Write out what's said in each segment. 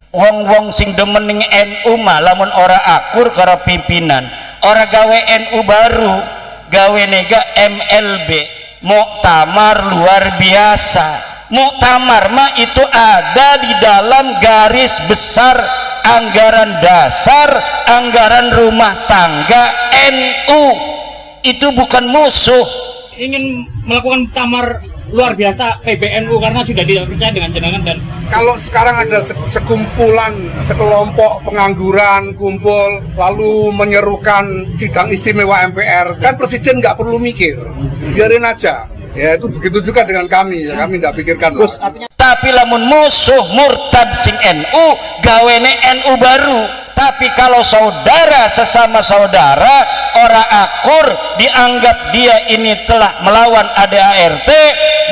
Wong-wong sing demening NU mah lamun ora akur karo pimpinan, ora gawe NU baru, gawe nega MLB, muktamar luar biasa. Muktamar mah itu ada di dalam garis besar anggaran dasar, anggaran rumah tangga NU. Itu bukan musuh. Ingin melakukan muktamar luar biasa PBNU karena sudah tidak percaya dengan jenengan. Dan kalau sekarang ada sekumpulan, sekelompok pengangguran kumpul lalu menyerukan sidang istimewa MPR, kan presiden nggak perlu mikir, biarin aja. Ya itu begitu juga dengan kami, ya kami tidak pikirkan. Tapi lamun musuh murtad sing NU, gawene NU baru. Tapi kalau saudara sesama saudara ora akur, dianggap dia ini telah melawan ADART,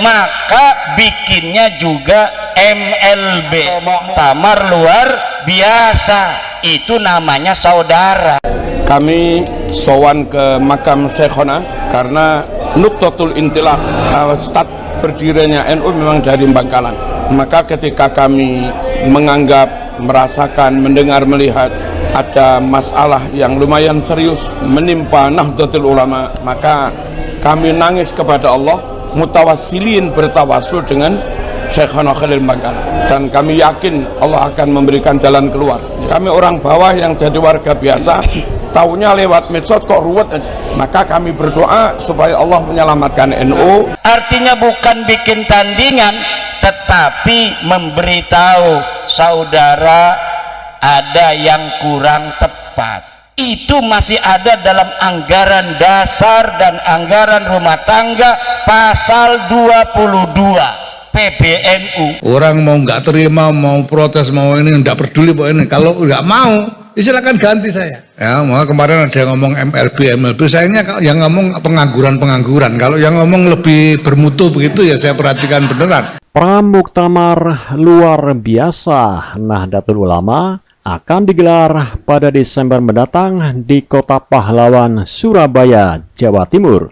maka bikinnya juga MLB, muktamar luar biasa. Itu namanya saudara. Kami sowan ke makam Syekhona karena Nuqtatul Intilaq, start berdirinya NU memang dari Bangkalan. Maka ketika kami menganggap, merasakan, mendengar, melihat ada masalah yang lumayan serius menimpa Nahdlatul Ulama, maka kami nangis kepada Allah, mutawassilin, bertawasul dengan Syekhona Khalil Bangkalan, dan kami yakin Allah akan memberikan jalan keluar. Kami orang bawah yang jadi warga biasa, taunya lewat medsos kok ruwet aja. Maka kami berdoa supaya Allah menyelamatkan NU. Artinya bukan bikin tandingan, tetapi memberitahu saudara ada yang kurang tepat. Itu masih ada dalam anggaran dasar dan anggaran rumah tangga pasal 22 PBNU. Orang mau nggak terima, mau protes, mau ini nggak peduli pokoknya. Kalau nggak mau, silakan ganti saya. Ya, maka kemarin ada yang ngomong MLB, sayangnya yang ngomong pengangguran. Kalau yang ngomong lebih bermutu begitu ya saya perhatikan beneran. Pramuktamar luar biasa Nahdlatul Ulama akan digelar pada Desember mendatang di Kota Pahlawan, Surabaya, Jawa Timur.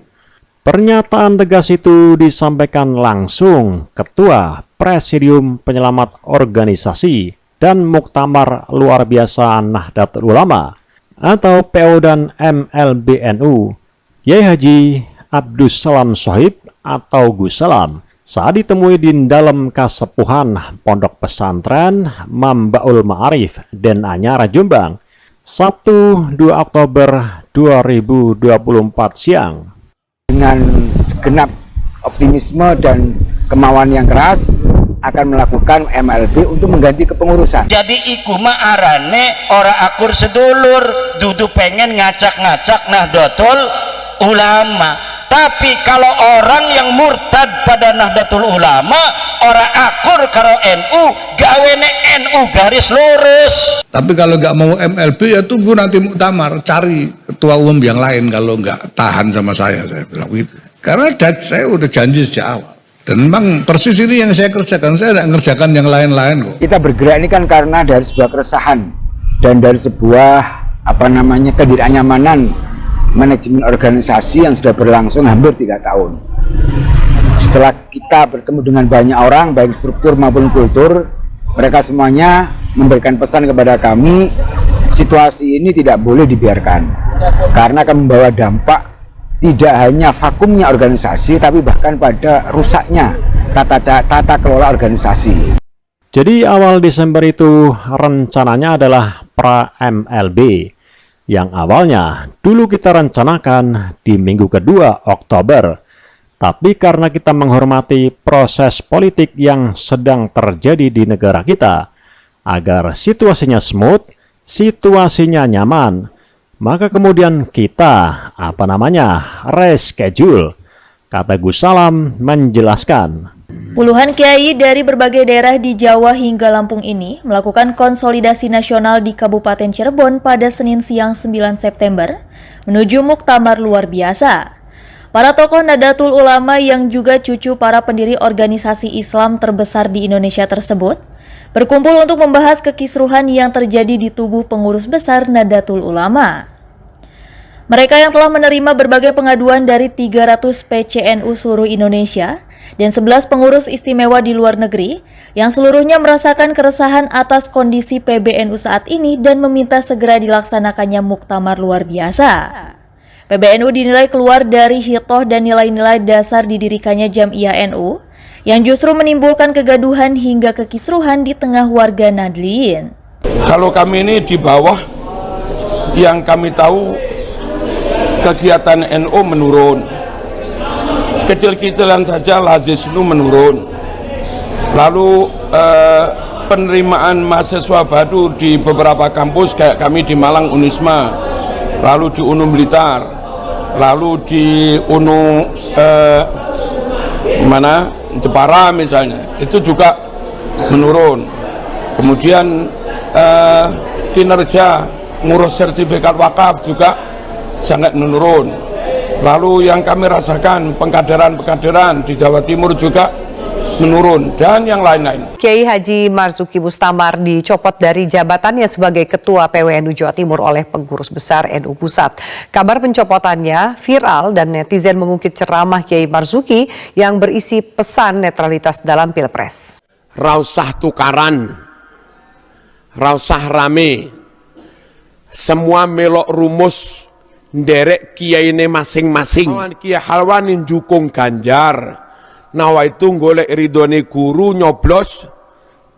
Pernyataan tegas itu disampaikan langsung Ketua Presidium Penyelamat Organisasi dan Muktamar Luar Biasa Nahdlatul Ulama atau PO dan MLBNU, Yai Haji Abdus Salam Shohib atau Gus Salam, saat ditemui di dalam kasepuhan Pondok Pesantren Mambaul Ma'arif Den Anyar, Jombang, Sabtu 2 Oktober 2024 siang. Dengan segenap optimisme dan kemauan yang keras akan melakukan MLB untuk mengganti kepengurusan. Jadi iku mah arane ora akur sedulur, dudu pengen ngacak-ngacak Nahdlatul Ulama. Tapi kalau orang yang murtad pada Nahdlatul Ulama, ora akur karo NU, gawene NU garis lurus. Tapi kalau nggak mau MLB ya tunggu nanti muktamar, cari ketua umum yang lain kalau nggak tahan sama saya bilang gitu. Karena saya udah janji sejak awal. Dan memang persis ini yang saya kerjakan, saya tidak mengerjakan yang lain-lain kok. Kita bergerak ini kan karena dari sebuah keresahan dan dari sebuah ketidaknyamanan manajemen organisasi yang sudah berlangsung hampir 3 tahun. Setelah kita bertemu dengan banyak orang, baik struktur maupun kultur, mereka semuanya memberikan pesan kepada kami, situasi ini tidak boleh dibiarkan karena akan membawa dampak tidak hanya vakumnya organisasi, tapi bahkan pada rusaknya tata kelola organisasi. Jadi awal Desember itu rencananya adalah pra-MLB, yang awalnya dulu kita rencanakan di minggu kedua Oktober. Tapi karena kita menghormati proses politik yang sedang terjadi di negara kita, agar situasinya smooth, situasinya nyaman, maka kemudian kita reschedule, kata Gus Salam menjelaskan. Puluhan kiai dari berbagai daerah di Jawa hingga Lampung ini melakukan konsolidasi nasional di Kabupaten Cirebon pada Senin siang 9 September menuju muktamar luar biasa. Para tokoh Nahdlatul Ulama yang juga cucu para pendiri organisasi Islam terbesar di Indonesia tersebut berkumpul untuk membahas kekisruhan yang terjadi di tubuh pengurus besar Nahdlatul Ulama. Mereka yang telah menerima berbagai pengaduan dari 300 PCNU seluruh Indonesia dan 11 pengurus istimewa di luar negeri yang seluruhnya merasakan keresahan atas kondisi PBNU saat ini dan meminta segera dilaksanakannya muktamar luar biasa. PBNU dinilai keluar dari hitoh dan nilai-nilai dasar didirikannya Jam'iyah NU yang justru menimbulkan kegaduhan hingga kekisruhan di tengah warga Nahdliyin. Kalau kami ini di bawah, yang kami tahu kegiatan NU menurun, kecil-kecilan saja Lazisnu menurun, lalu penerimaan mahasiswa baru di beberapa kampus kayak kami di Malang Unisma, lalu di UNU Blitar, lalu di UNU Jepara misalnya, itu juga menurun. Kemudian kinerja ngurus sertifikat wakaf juga sangat menurun. Lalu yang kami rasakan pengkaderan di Jawa Timur juga menurun, dan yang lain-lain. Kiai Haji Marzuki Mustamar dicopot dari jabatannya sebagai Ketua PWNU Jawa Timur oleh pengurus besar NU Pusat. Kabar pencopotannya viral dan netizen mengungkit ceramah Kiai Marzuki yang berisi pesan netralitas dalam Pilpres. Rausah tukaran, rausah rame, semua melok rumus nderek kiyaine masing-masing. Kiai Halwani njukung Ganjar, nawaitu golek ridhone guru nyoblos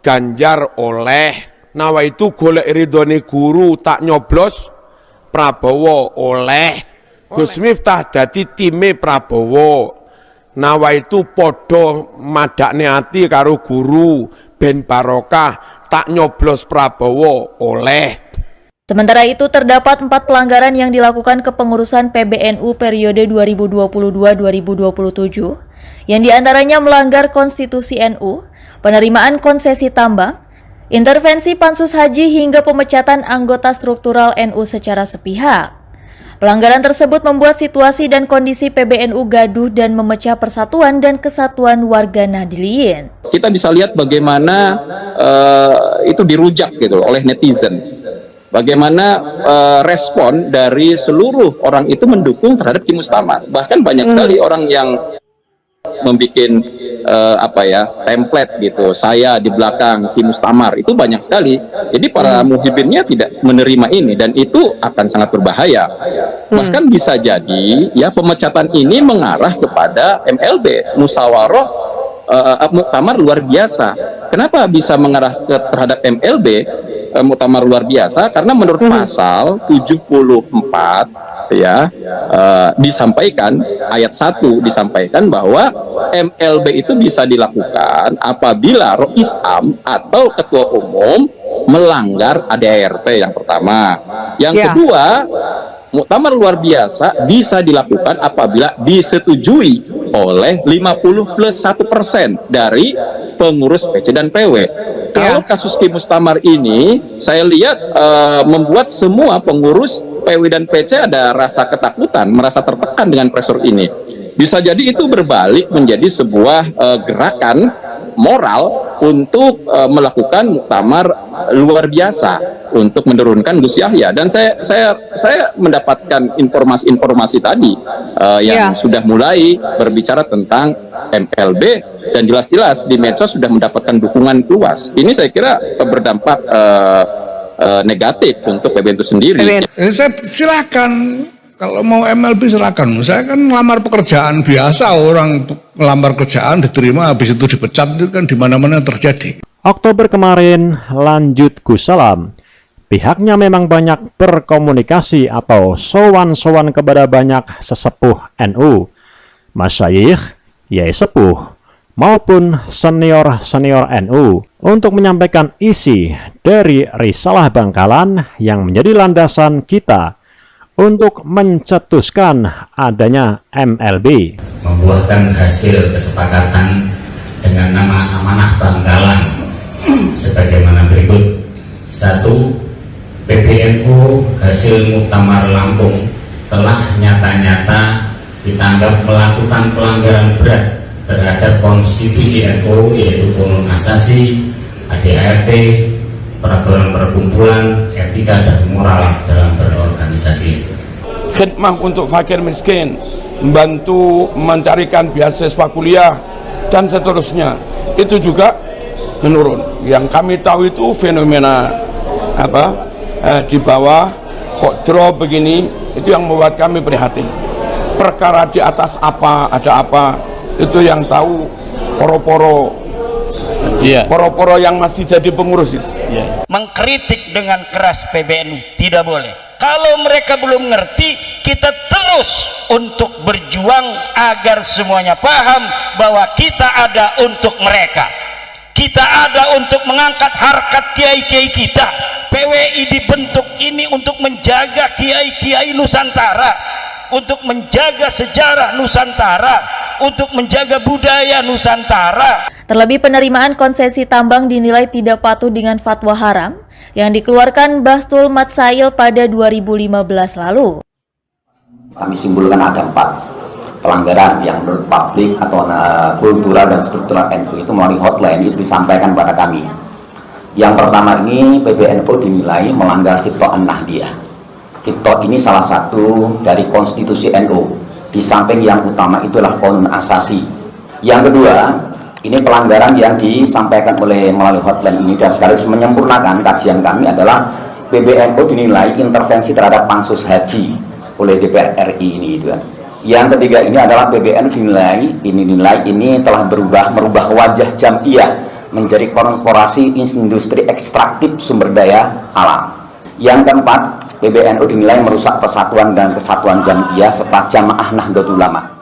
Ganjar oleh, nawaitu golek ridhone guru tak nyoblos Prabowo oleh. Gus Miftah dadi time Prabowo, nawaitu podo madakne ati karo guru ben barokah tak nyoblos Prabowo oleh. Sementara itu terdapat 4 pelanggaran yang dilakukan kepengurusan PBNU periode 2022-2027, yang diantaranya melanggar konstitusi NU, penerimaan konsesi tambang, intervensi pansus haji hingga pemecatan anggota struktural NU secara sepihak. Pelanggaran tersebut membuat situasi dan kondisi PBNU gaduh dan memecah persatuan dan kesatuan warga Nahdliyin. Kita bisa lihat bagaimana itu dirujak gitu oleh netizen. Bagaimana respon dari seluruh orang itu mendukung terhadap Ki Mustamar. Bahkan banyak sekali orang yang membuat template gitu, saya di belakang Ki Mustamar, itu banyak sekali. Jadi para muhibinnya tidak menerima ini, dan itu akan sangat berbahaya. Bahkan bisa jadi ya pemecatan ini mengarah kepada MLB, musyawarah muktamar luar biasa. Kenapa bisa mengarah terhadap MLB, muktamar luar biasa? Karena menurut pasal 74 ya disampaikan, ayat 1 disampaikan bahwa MLB itu bisa dilakukan apabila Rois Am atau ketua umum melanggar ADART, yang pertama. Yang kedua, muktamar luar biasa bisa dilakukan apabila disetujui oleh 50+1% dari pengurus PC dan PW. Kalau kasus Ki Mustamar ini, saya lihat membuat semua pengurus PW dan PC ada rasa ketakutan, merasa tertekan dengan pressure ini. Bisa jadi itu berbalik menjadi sebuah gerakan moral untuk melakukan muktamar luar biasa untuk menurunkan Gus Yahya. Dan saya mendapatkan informasi tadi yang sudah mulai berbicara tentang MLB, dan jelas-jelas di medsos sudah mendapatkan dukungan luas. Ini saya kira berdampak negatif untuk PBNU sendiri. Saya silakan, kalau mau MLB silakan. Saya kan ngelamar pekerjaan biasa, orang ngelamar kerjaan diterima habis itu dipecat, itu kan di mana-mana terjadi. Oktober kemarin, lanjut Gus Salam. Pihaknya memang banyak berkomunikasi atau sowan-sowan kepada banyak sesepuh NU, masyayikh, yai sepuh, maupun senior-senior NU untuk menyampaikan isi dari risalah Bangkalan yang menjadi landasan kita untuk mencetuskan adanya MLB. Membuahkan hasil kesepakatan dengan nama amanah Bangkalan sebagaimana berikut. 1. PBNU hasil Muktamar Lampung telah nyata-nyata kita anggap melakukan pelanggaran berat terhadap konstitusi NU, yaitu Undang-Undang Asasi, ADART, peraturan perkumpulan, etika dan moral dalam berorganisasi. Khidmah untuk fakir miskin, membantu mencarikan beasiswa kuliah dan seterusnya itu juga menurun. Yang kami tahu itu fenomena di bawah kok drop begini, itu yang membuat kami prihatin. Perkara di atas apa, ada apa, itu yang tahu poro-poro yang masih jadi pengurus itu. Mengkritik dengan keras PBNU tidak boleh. Kalau mereka belum ngerti, kita terus untuk berjuang agar semuanya paham bahwa kita ada untuk mereka. Kita ada untuk mengangkat harkat kiai-kiai kita. PWI dibentuk ini untuk menjaga kiai-kiai Nusantara, untuk menjaga sejarah Nusantara, untuk menjaga budaya Nusantara. Terlebih penerimaan konsesi tambang dinilai tidak patuh dengan fatwa haram yang dikeluarkan Bahtul Matsail pada 2015 lalu. Kami simpulkan ada 4 pelanggaran yang menurut publik atau kultural dan struktural NU itu melalui hotline itu disampaikan pada kami. Yang pertama ini PBNU dinilai melanggar Hito An-Nahdiyah. Hito ini salah satu dari konstitusi NU. Di samping yang utama itulah Qanun Asasi. Yang kedua, ini pelanggaran yang disampaikan oleh melalui hotline ini dan sekaligus menyempurnakan kajian kami adalah PBNU dinilai intervensi terhadap pansus haji oleh DPR RI ini gitu kan. Yang ketiga ini adalah PBNU dinilai ini telah merubah wajah Jam'iyah menjadi korporasi industri ekstraktif sumber daya alam. Yang keempat, PBNU dinilai merusak persatuan dan kesatuan Jam'iyah serta Jamaah Nahdlatul Ulama.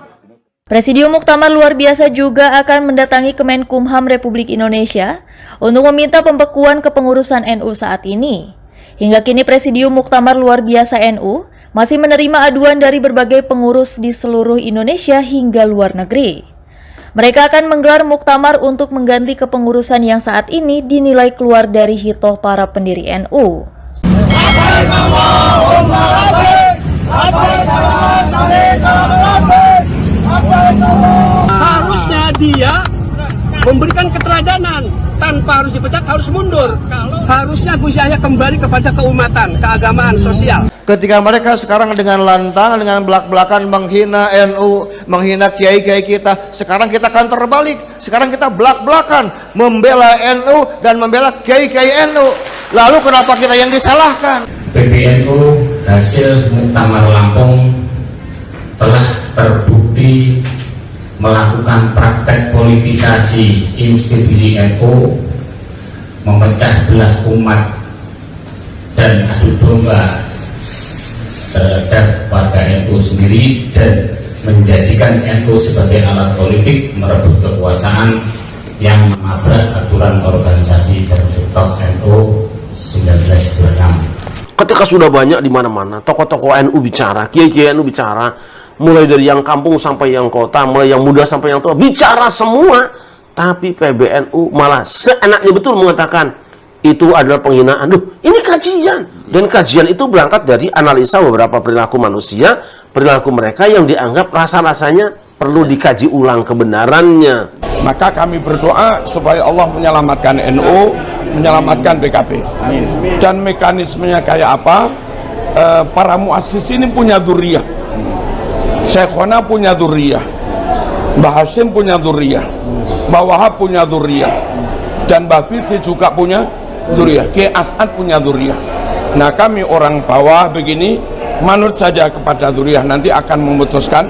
Presidium Muktamar luar biasa juga akan mendatangi Kemenkumham Republik Indonesia untuk meminta pembekuan kepengurusan NU saat ini. Hingga kini Presidium Muktamar luar biasa NU masih menerima aduan dari berbagai pengurus di seluruh Indonesia hingga luar negeri. Mereka akan menggelar muktamar untuk mengganti kepengurusan yang saat ini dinilai keluar dari hitoh para pendiri NU. Harusnya dia memberikan keteladanan tanpa harus dipecat, harus mundur. Harusnya Gus Yahya kembali kepada keumatan, keagamaan, sosial. Ketika mereka sekarang dengan lantang, dengan belak-belakan menghina NU, menghina kiai-kiai kita, sekarang kita akan terbalik. Sekarang kita belak-belakan membela NU dan membela kiai-kiai NU. Lalu kenapa kita yang disalahkan? PBNU hasil Muktamar Lampung telah terbukti melakukan praktek politisasi institusi NU, memecah belah umat dan adu domba terhadap warga NU sendiri dan menjadikan NU sebagai alat politik merebut kekuasaan yang menabrak aturan organisasi dan struktur NU 1926. Ketika sudah banyak di mana-mana tokoh-tokoh NU bicara, kiai-kiai NU bicara, mulai dari yang kampung sampai yang kota, mulai yang muda sampai yang tua, bicara semua, tapi PBNU malah seenaknya betul mengatakan itu adalah penghinaan. Ini kajian, dan kajian itu berangkat dari analisa beberapa perilaku manusia, perilaku mereka yang dianggap rasa-rasanya perlu dikaji ulang kebenarannya. Maka kami berdoa supaya Allah menyelamatkan NU, menyelamatkan PKB. Dan mekanismenya kayak apa? Para muassis ini punya dzurriyyah. Syekhona punya dzurriyyah, Mbah Hashim punya dzurriyyah, Mbah Wahab punya dzurriyyah, dan Mbah Bisi juga punya dzurriyyah, Kiai As'ad punya dzurriyyah. Nah, kami orang bawah begini manut saja kepada dzurriyyah, nanti akan memutuskan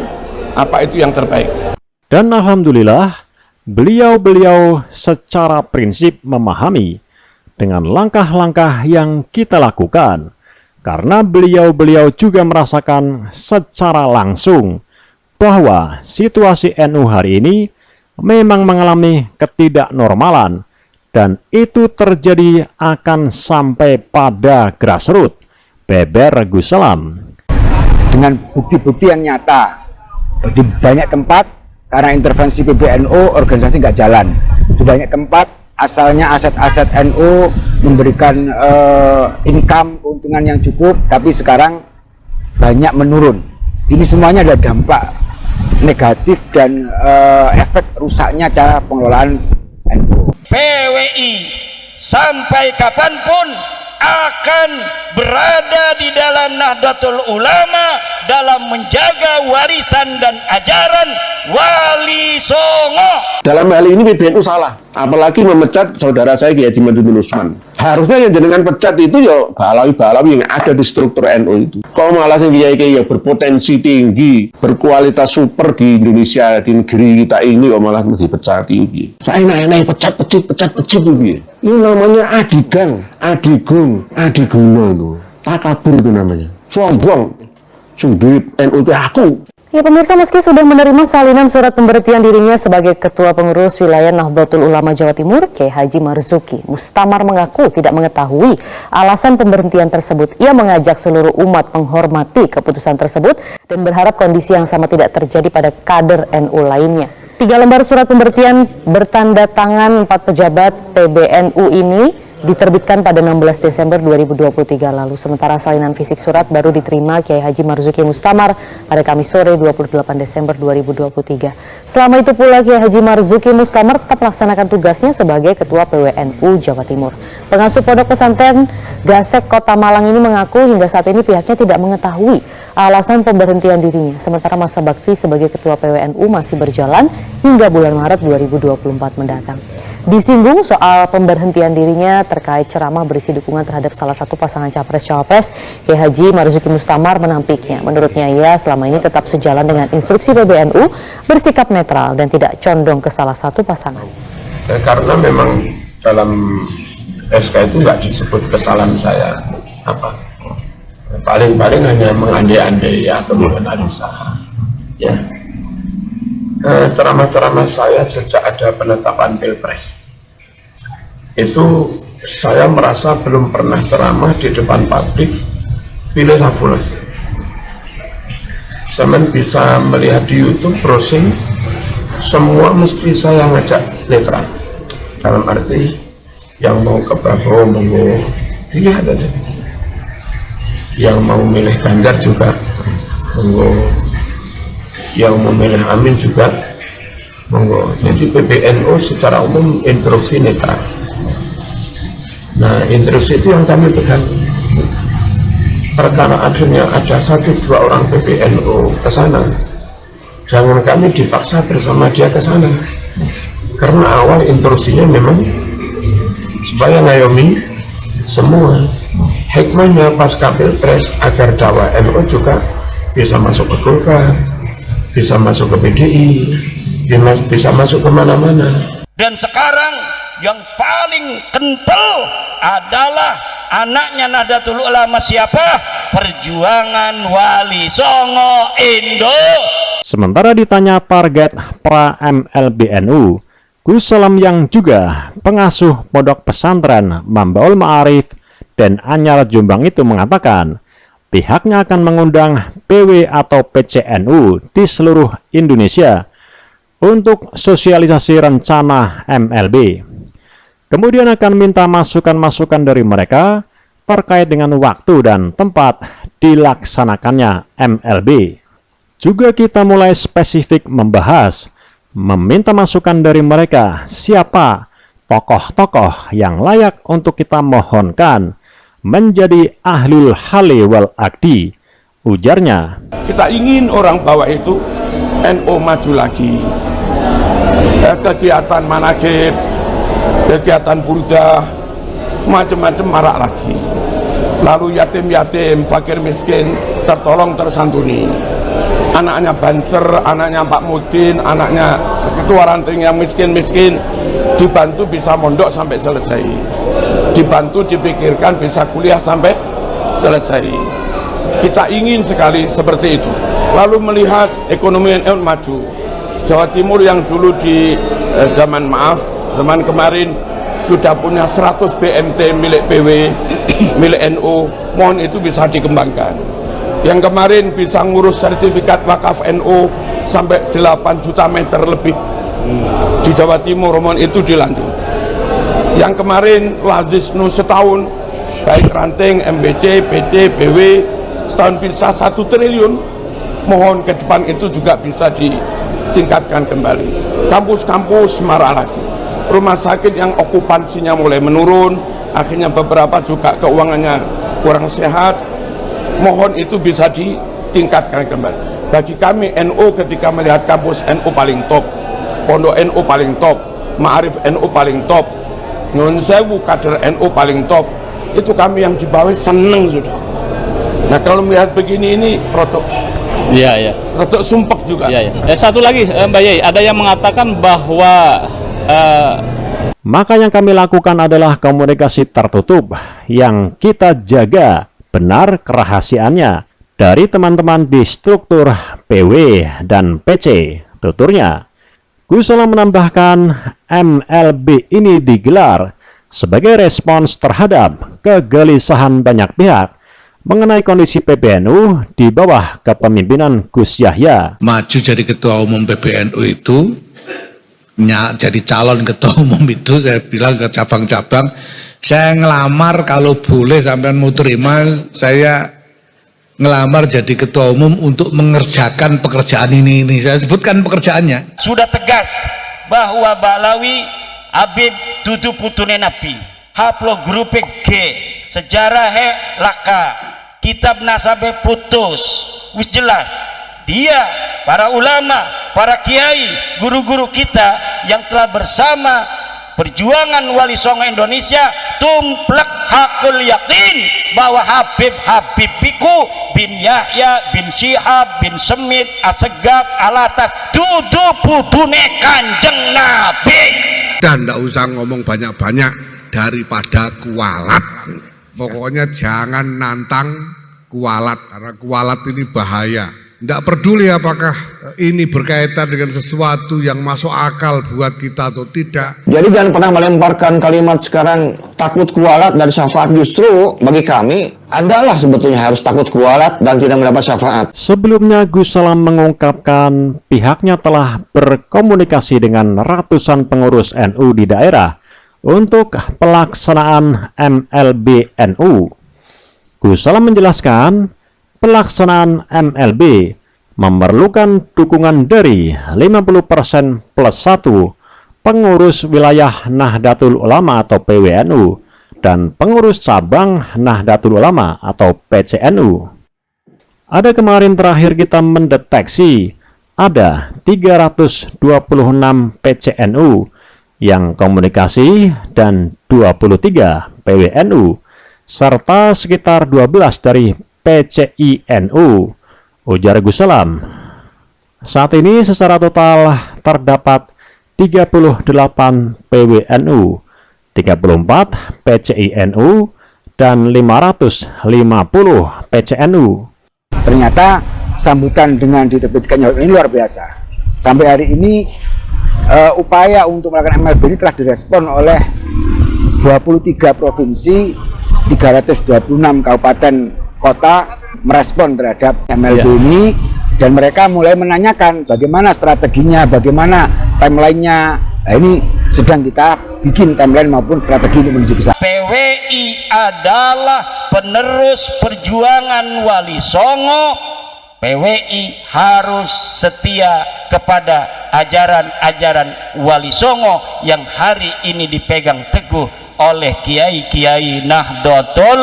apa itu yang terbaik. Dan alhamdulillah, beliau-beliau secara prinsip memahami dengan langkah-langkah yang kita lakukan. Karena beliau-beliau juga merasakan secara langsung bahwa situasi NU hari ini memang mengalami ketidaknormalan dan itu terjadi akan sampai pada grassroots. Beber Gus Salam. Dengan bukti-bukti yang nyata di banyak tempat karena intervensi PBNU organisasi nggak jalan. Di banyak tempat asalnya aset-aset NU memberikan income keuntungan yang cukup, tapi sekarang banyak menurun. Ini semuanya ada dampak negatif dan efek rusaknya cara pengelolaan NU. PWI sampai kapanpun akan berada di dalam Nahdlatul Ulama dalam menjaga warisan dan ajaran Wali Songo. Dalam hal ini PBNU salah, apalagi memecat saudara saya Kiai Haji Madudin Usman. Harusnya yang jenengan pecat itu ya balawi-balawi yang ada di struktur NU itu. Kalau malah kiai-kiai yang berpotensi tinggi, berkualitas super di Indonesia, di negeri kita ini kok malah dipecat tinggi. Saya enak-enak pecat gitu. Itu namanya adigang, adigung, adiguna itu. Takabur itu namanya. Sombong. Sing duit NU itu aku. Ya pemirsa, meski sudah menerima salinan surat pemberhentian dirinya sebagai Ketua Pengurus Wilayah Nahdlatul Ulama Jawa Timur, Kiai Haji Marzuki Mustamar mengaku tidak mengetahui alasan pemberhentian tersebut. Ia mengajak seluruh umat menghormati keputusan tersebut dan berharap kondisi yang sama tidak terjadi pada kader NU lainnya. 3 lembar surat pemberhentian bertanda tangan 4 pejabat PBNU ini diterbitkan pada 16 Desember 2023 lalu. Sementara salinan fisik surat baru diterima Kiai Haji Marzuki Mustamar pada Kamis sore 28 Desember 2023. Selama itu pula Kiai Haji Marzuki Mustamar tetap melaksanakan tugasnya sebagai Ketua PWNU Jawa Timur. Pengasuh Pondok Pesantren Gasek Kota Malang ini mengaku hingga saat ini pihaknya tidak mengetahui alasan pemberhentian dirinya. Sementara masa bakti sebagai Ketua PWNU masih berjalan hingga bulan Maret 2024 mendatang. Disinggung soal pemberhentian dirinya terkait ceramah berisi dukungan terhadap salah satu pasangan Capres-Cawapres, Kiai Haji Marzuki Mustamar menampiknya. Menurutnya ia selama ini tetap sejalan dengan instruksi PBNU, bersikap netral dan tidak condong ke salah satu pasangan. Karena memang dalam SK itu nggak disebut kesalahan saya apa. Paling-paling hanya mengandai-andai atau menganalisa. Ya. Ceramah-ceramah saya sejak ada penetapan Pilpres itu saya merasa belum pernah ceramah di depan publik pilihlah fulan. Saya bisa melihat di YouTube browsing semua mesti saya ngajak netral, dalam arti yang mau ke Prabowo monggo dilihat aja, yang mau milih Ganjar juga monggo, yang memilih Amin juga monggo. Jadi PBNU secara umum instruksi netral. Nah, instruksi itu yang kami pegang. Perkara akhirnya ada 1-2 orang PBNU ke sana, jangan kami dipaksa bersama dia ke sana. Karena awal instruksinya memang supaya ngayomi semua. Hikmahnya pasca Pilpres agar dakwah NU juga bisa masuk ke Golkar, bisa masuk ke PDI, bisa masuk kemana-mana. Dan sekarang yang paling kental adalah anaknya Nahdlatul Ulama siapa? Perjuangan Wali Songo Indo. Sementara ditanya target pra MLBNU, Gus Salam yang juga pengasuh Pondok Pesantren Mambaul Ma'arif dan Anyar Jombang itu mengatakan pihaknya akan mengundang PW atau PCNU di seluruh Indonesia untuk sosialisasi rencana MLB. Kemudian akan minta masukan-masukan dari mereka terkait dengan waktu dan tempat dilaksanakannya MLB. Juga kita mulai spesifik membahas, meminta masukan dari mereka siapa tokoh-tokoh yang layak untuk kita mohonkan menjadi ahlul hali wal akdi, ujarnya. Kita ingin orang bawah itu NU maju lagi. Kegiatan manakib, kegiatan burdah, macam-macam marak lagi. Lalu yatim-yatim, fakir miskin tertolong tersantuni. Anaknya Banser, anaknya Pak Mudin, anaknya ketua ranting yang miskin-miskin dibantu bisa mondok sampai selesai, dibantu dipikirkan bisa kuliah sampai selesai. Kita ingin sekali seperti itu. Lalu melihat ekonomi NU maju. Jawa Timur yang dulu di zaman kemarin sudah punya 100 BMT milik PW, milik NU, mohon itu bisa dikembangkan. Yang kemarin bisa ngurus sertifikat wakaf NU sampai 8 juta meter lebih di Jawa Timur, mohon itu dilanjut. Yang kemarin Lazisnu setahun, baik ranting, MBC, PC, BW, setahun bisa 1 triliun, mohon ke depan itu juga bisa ditingkatkan kembali. Kampus-kampus marah lagi. Rumah sakit yang okupansinya mulai menurun, akhirnya beberapa juga keuangannya kurang sehat, mohon itu bisa ditingkatkan kembali. Bagi kami NU, ketika melihat kampus NU paling top, pondok NU paling top, Ma'arif NU paling top, Nyun Sewu kader NU paling top, itu kami yang di bawah seneng sudah. Nah kalau melihat begini ini rotok, rotok sumpek juga. Satu lagi Mbak Yai, ada yang mengatakan bahwa maka yang kami lakukan adalah komunikasi tertutup yang kita jaga benar kerahasiaannya dari teman-teman di struktur PW dan PC, tuturnya. Gus Salam menambahkan MLB ini digelar sebagai respons terhadap kegelisahan banyak pihak mengenai kondisi PBNU di bawah kepemimpinan Gus Yahya. Maju jadi ketua umum PBNU itu, jadi calon ketua umum itu saya bilang ke cabang-cabang, saya ngelamar kalau boleh sampean mau terima, saya ngelamar jadi ketua umum untuk mengerjakan pekerjaan ini. Saya sebutkan pekerjaannya. Sudah tegas bahwa Ba'alawi Habib dudu putune Nabi, haplo grupe G, sejarah he laka, kitab nasabe putus, wis jelas. Dia, para ulama, para kiai, guru-guru kita yang telah bersama perjuangan Wali Songo Indonesia tumplek hakul yakin bahwa Habibiku bin Yahya bin Syihab bin Semit Asegaf Alatas dudu putune Kanjeng Nabi. Dan tidak usah ngomong banyak-banyak daripada kualat. Pokoknya jangan nantang kualat, karena kualat ini bahaya. Tidak peduli apakah ini berkaitan dengan sesuatu yang masuk akal buat kita atau tidak. Jadi jangan pernah melemparkan kalimat sekarang takut kualat dan syafaat. Justru bagi kami adalah sebetulnya harus takut kualat dan tidak mendapat syafaat. Sebelumnya Gus Salam mengungkapkan pihaknya telah berkomunikasi dengan ratusan pengurus NU di daerah untuk pelaksanaan MLB NU. Gus Salam menjelaskan pelaksanaan MLB memerlukan dukungan dari 50% plus 1 pengurus wilayah Nahdlatul Ulama atau PWNU dan pengurus cabang Nahdlatul Ulama atau PCNU. Ada kemarin terakhir kita mendeteksi ada 326 PCNU yang komunikasi dan 23 PWNU serta sekitar 12 dari PCINU, ujar Gus Salam. Saat ini secara total terdapat 38 PWNU, 34 PCINU, dan 550 PCNU. Ternyata sambutan dengan diterbitkannya ini luar biasa. Sampai hari ini upaya untuk melakukan MLB ini telah direspon oleh 23 provinsi, 326 kabupaten kota merespon terhadap MLB ini, dan mereka mulai menanyakan bagaimana strateginya, bagaimana timelinenya. Nah, ini sedang kita bikin timeline maupun strategi untuk menuju ke sana. PWI adalah penerus perjuangan Wali Songo. PWI harus setia kepada ajaran-ajaran Wali Songo yang hari ini dipegang teguh oleh kiai-kiai Nahdlatul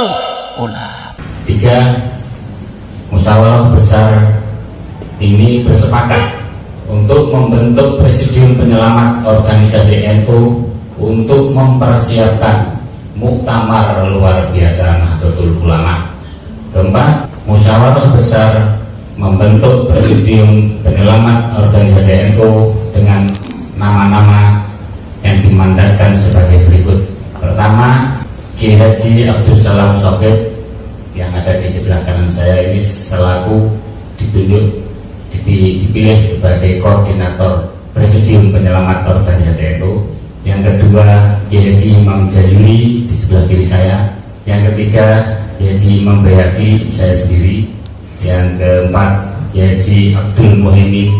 Ulama. 3. Musyawarah besar ini bersepakat untuk membentuk Presidium Penyelamat Organisasi NU untuk mempersiapkan muktamar luar biasa Nahdlatul Ulama. Keempat, musyawarah besar membentuk Presidium Penyelamat Organisasi NU dengan nama-nama yang dimandatkan sebagai berikut. Pertama, Kiai Haji Abdul Salam Shokit yang ada di sebelah kanan saya ini selaku dipilih sebagai koordinator Presidium Penyelamat Organisasi NU. Yang kedua, Kiai Haji Imam Jazuli di sebelah kiri saya. Yang ketiga, Kiai Haji Imam Bayhaqi, saya sendiri. Yang keempat, Kiai Haji Abdul Muhaimin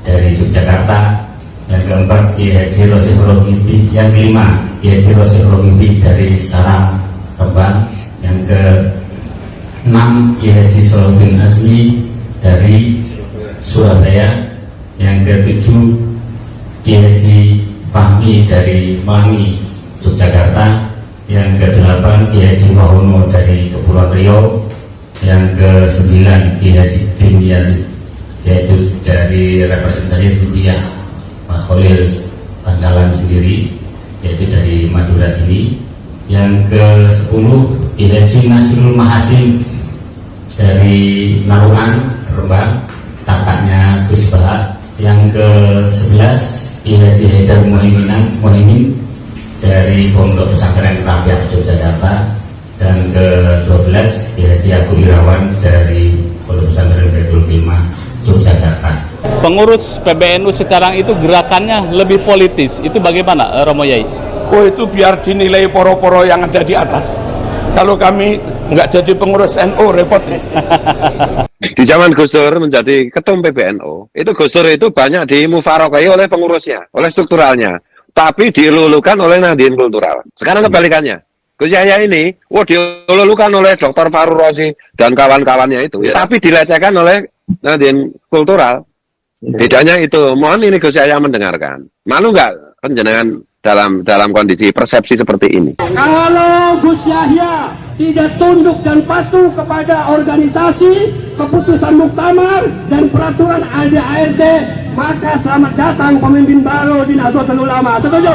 dari Yogyakarta. Yang keempat, Kiai Haji Rosyih Romibi. Yang kelima, Kiai Haji Rosyih Romibi dari Sarang, Rembang. Yang ke-6, Kiai Haji Salahuddin Azmi dari Surabaya. Yang ke-7, Kiai Haji Fahmi dari Melangi, Yogyakarta. Yang ke-8, Kiai Haji Wahono dari Kepulauan Riau, yang ke-9 Kiai Haji Dimyat, yaitu dari representasi Duriah Pak Khalil Bangkalan sendiri, yaitu dari Madura sini. Yang ke-10 Kiai Haji Nasrul Mahasin dari Narungan Rembang, kakaknya Gus Bahat. Yang ke-11 Kiai Haji Haidar Muhaimin dari Pondok Pesantren Rapiak Yogyakarta. Dan ke-12 Kiai Haji Agung Irawan dari Pondok Pesantren Baitul Hikmah Yogyakarta. Pengurus PBNU sekarang itu gerakannya lebih politis, itu bagaimana Romo Yai? Oh, itu biar dinilai poro-poro yang ada di atas. Kalau kami nggak jadi pengurus NU repot nih. Di zaman Gus Dur menjadi ketum PBNU, itu Gus Dur itu banyak dimufarokai oleh pengurusnya, oleh strukturalnya, tapi dilulukan oleh Nahdien Kultural. Sekarang kebalikannya, Gus Yahya ini, dilulukan oleh Dr. Farur Rozi dan kawan-kawannya itu, tapi dilecehkan oleh Nahdien Kultural. Bedanya itu, mohon ini Gus Yahya mendengarkan. Malu nggak penjenengan dalam kondisi persepsi seperti ini? Kalau Gus Yahya tidak tunduk dan patuh kepada organisasi, keputusan muktamar dan peraturan ARD, maka selamat datang pemimpin baru di Nahdlatul Ulama. Setuju?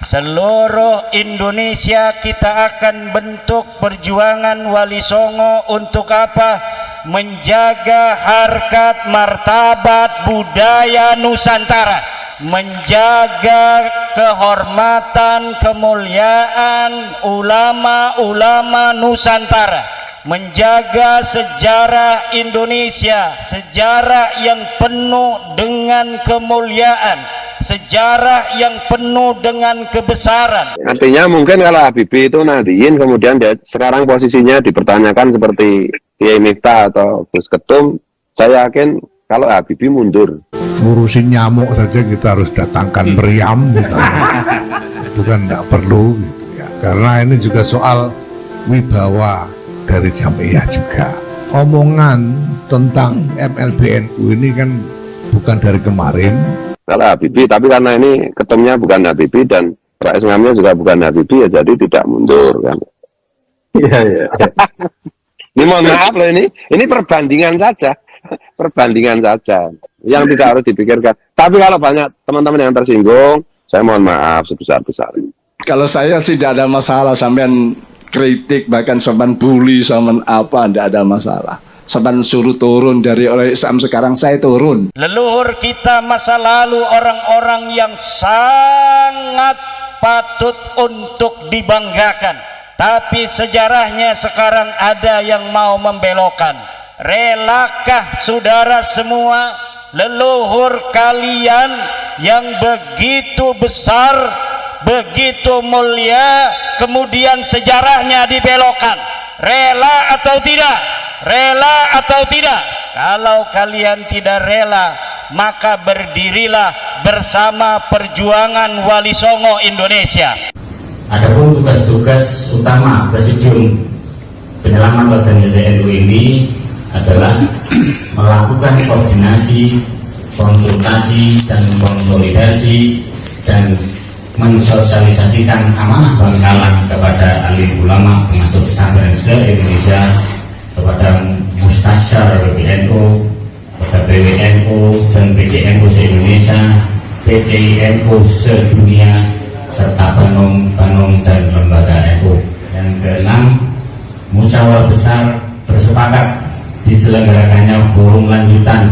Seluruh Indonesia kita akan bentuk perjuangan Wali Songo untuk apa? Menjaga harkat martabat budaya Nusantara, menjaga kehormatan kemuliaan ulama-ulama Nusantara, menjaga sejarah Indonesia, sejarah yang penuh dengan kemuliaan, sejarah yang penuh dengan kebesaran. Artinya mungkin kalau Habibie itu Nahdien, kemudian dia sekarang posisinya dipertanyakan seperti Kiai Miftah atau Gus Ketum, saya yakin kalau Habibie mundur. Ngurusin nyamuk saja kita harus datangkan meriam misalnya. Itu kan tidak perlu gitu ya. Karena ini juga soal wibawa dari Jamiah juga. Omongan tentang MLBNU ini kan bukan dari kemarin. Kalau Habibie, tapi karena ini ketumnya bukan Habibie dan Rais Ngamnya juga bukan Habibie, ya jadi tidak mundur kan. Iya, iya. Ini mohon maaf loh, ini perbandingan saja. Perbandingan saja yang tidak harus dipikirkan. Tapi kalau banyak teman-teman yang tersinggung, saya mohon maaf sebesar-besarnya. Kalau saya sih tidak ada masalah, sampean kritik bahkan sampean bully sampean apa, tidak ada masalah. Sampean suruh turun dari orang Islam, sekarang saya turun. Leluhur kita masa lalu orang-orang yang sangat patut untuk dibanggakan, tapi sejarahnya sekarang ada yang mau membelokkan. Relakah saudara semua leluhur kalian yang begitu besar, begitu mulia, kemudian sejarahnya dibelokkan? Rela atau tidak? Rela atau tidak? Kalau kalian tidak rela, maka berdirilah bersama perjuangan Wali Songo Indonesia. Adapun tugas-tugas utama Presidium Penyelamat Organisasi NU ini adalah melakukan koordinasi, konsultasi, dan konsolidasi dan mensosialisasikan amanah Bangkalan kepada alim ulama termasuk pesantren se-Indonesia, kepada Mustasyar PBNU, kepada PWNU dan PCNU se-Indonesia, PCINU sedunia, serta Banung dan lembaga NU. Yang keenam, musyawarah besar bersepakat diselenggarakannya forum lanjutan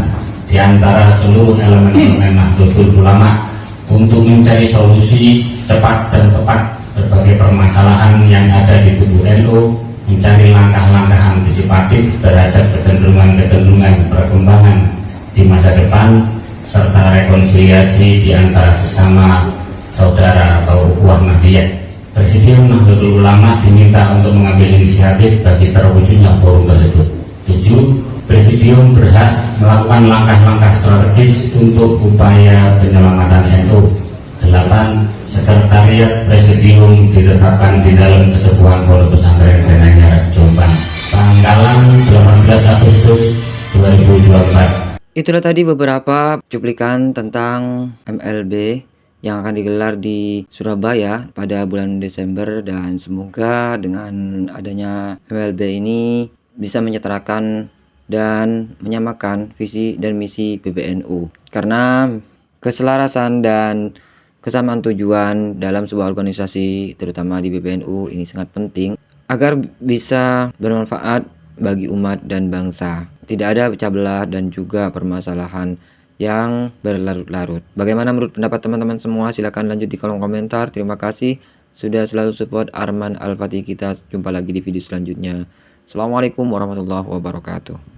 di antara seluruh elemen Nahdlatul Ulama untuk mencari solusi cepat dan tepat berbagai permasalahan yang ada di tubuh NU, mencari langkah-langkah antisipatif terhadap kecenderungan-kecenderungan perkembangan di masa depan, serta rekonsiliasi di antara sesama saudara atau ukhuwah Nahdliyah. Presidium Nahdlatul Ulama diminta untuk mengambil inisiatif bagi terwujudnya forum tersebut. 7. Presidium berhak melakukan langkah-langkah strategis untuk upaya penyelamatan NU. 8. Sekretariat Presidium ditetapkan di dalam Kesepuhan Pondok Pesantren Renanyar Jombang, Bangkalan, 18 Agustus 2024. Itulah tadi beberapa cuplikan tentang MLB yang akan digelar di Surabaya pada bulan Desember, dan semoga dengan adanya MLB ini bisa menyetarakan dan menyamakan visi dan misi PBNU, karena keselarasan dan kesamaan tujuan dalam sebuah organisasi terutama di PBNU ini sangat penting agar bisa bermanfaat bagi umat dan bangsa. Tidak ada pecah belah dan juga permasalahan yang berlarut-larut. Bagaimana menurut pendapat teman-teman semua? Silahkan lanjut di kolom komentar. Terima kasih sudah selalu support Arman Al-Fatih. Kita jumpa lagi di video selanjutnya. Assalamualaikum warahmatullahi wabarakatuh.